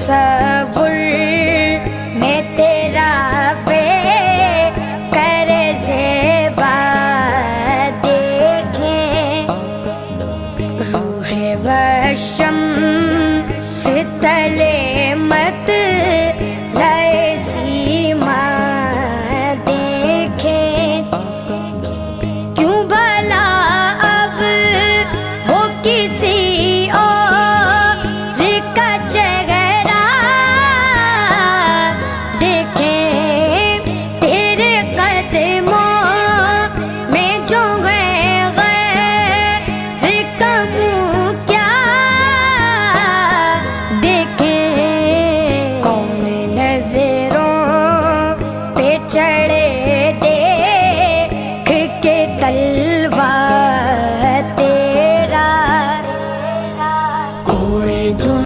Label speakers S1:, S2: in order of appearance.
S1: تصور میں تیرا کر زیبا دیکھیں، روح و شمس تلے مت لائے